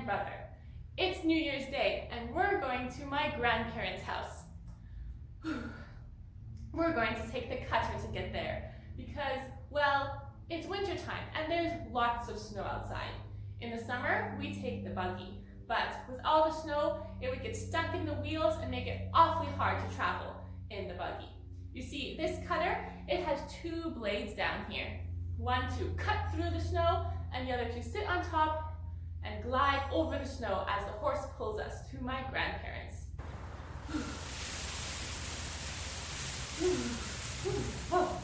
brother. It's New Year's Day, and we're going to my grandparents' house. We're going to take the cutter to get there because, well, it's winter time and there's lots of snow outside. In the summer, we take the buggy, but with all the snow, it would get stuck in the wheels and make it awfully hard to travel in the buggy. You see, this cutter, it has two blades down here. One to cut through the snow and the other to sit on top and glide over the snow as the horse pulls us to my grandparents. Oh,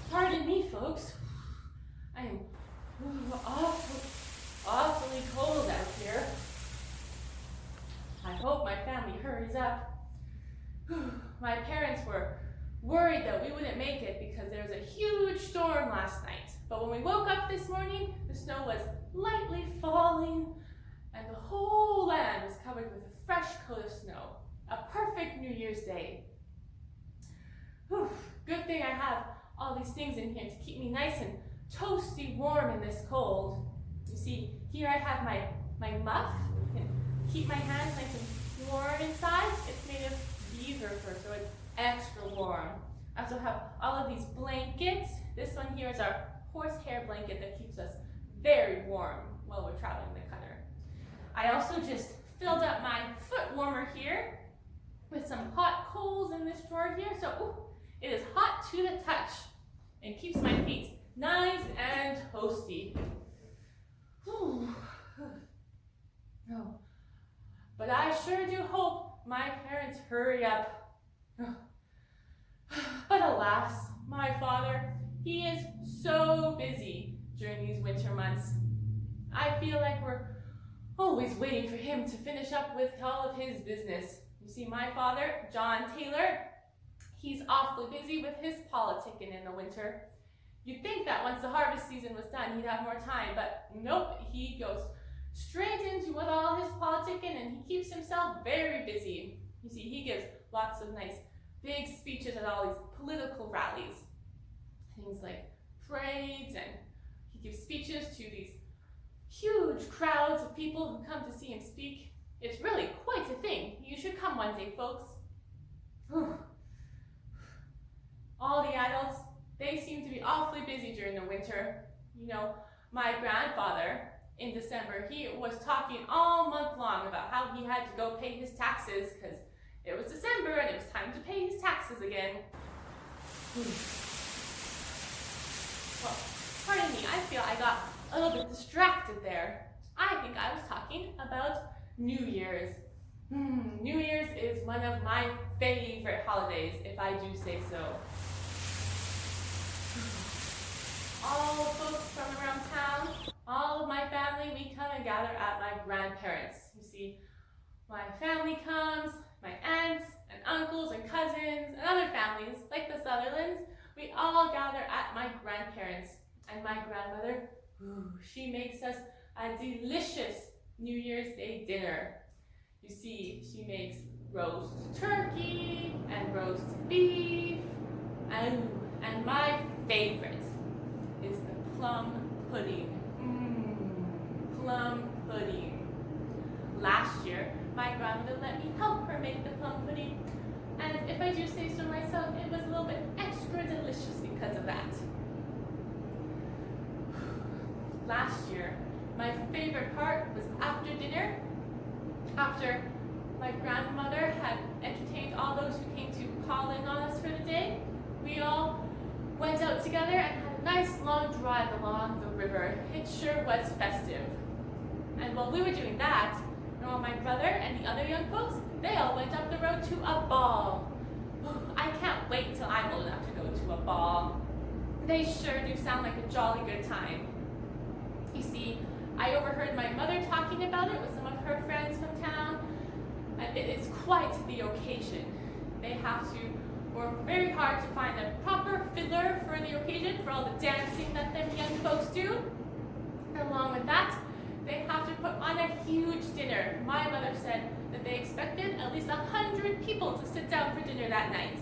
pardon me, folks. I am awfully cold out here. I hope my family hurries up. My parents were worried that we wouldn't make it because there was a huge storm last night. But when we woke up this morning, the snow was lightly falling and the whole land was covered with a fresh coat of snow. A perfect New Year's Day. Whew, good thing I have all these things in here to keep me nice and toasty warm in this cold. You see, here I have my muff. You can keep my hands nice and warm inside. It's made of beaver fur, so it's extra warm. I also have all of these blankets. This one here is our horsehair blanket that keeps us very warm while we're traveling the cutter. I also just filled up my foot warmer here with some hot coals in this drawer here. So it is hot to the touch and keeps my feet nice and toasty. Oh. But I sure do hope my parents hurry up. But alas, my father, he is so busy during these winter months. I feel like we're always waiting for him to finish up with all of his business. You see, my father, John Taylor, he's awfully busy with his politicking in the winter. You'd think that once the harvest season was done, he'd have more time, but nope, he goes straight into with all his politicking and he keeps himself very busy. You see, he gives lots of nice big speeches at all these political rallies. Things like parades, and he gives speeches to these huge crowds of people who come to see him speak. It's really quite a thing. You should come one day, folks. All the adults, they seem to be awfully busy during the winter. You know, my grandfather, in December, he was talking all month long about how he had to go pay his taxes because it was December and it was time to pay his taxes again. Well, pardon me, I feel I got a little bit distracted there. I think I was talking about New Year's. New Year's is one of my favorite holidays, if I do say so. All the folks from around town, all of my family, we come and gather at my grandparents. You see, my family comes, my aunts and uncles and cousins and other families, like the Sutherlands, we all gather at my grandparents. And my grandmother, she makes us a delicious New Year's Day dinner. You see, she makes roast turkey and roast beef, and my favorite is the plum pudding. Plum pudding. Last year, my grandmother let me help her make the plum pudding, and if I do say so myself, it was a little bit extra delicious because of that. Last year, my favorite part was after dinner, after my grandmother had entertained all those who came to call in on us for the day. We all went out together and had a nice long drive along the river. It sure was festive. And while we were doing that, my brother and the other young folks, they all went up the road to a ball. I can't wait till I'm old enough to go to a ball. They sure do sound like a jolly good time. You see, I overheard my mother talking about it with some of her friends from town, and it is quite the occasion. They have to work very hard to find a proper fiddler for the occasion, for all the dancing that them young folks do. And along with that, they have to put on a huge dinner. My mother said that they expected at least 100 people to sit down for dinner that night.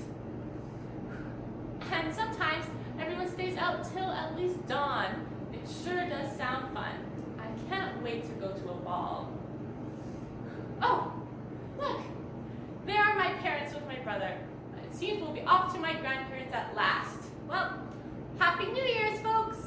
And sometimes everyone stays out till at least dawn. It sure does sound fun. I can't wait to go to a ball. brother. It seems we'll be off to my grandparents at last. Well, Happy New Year's, folks!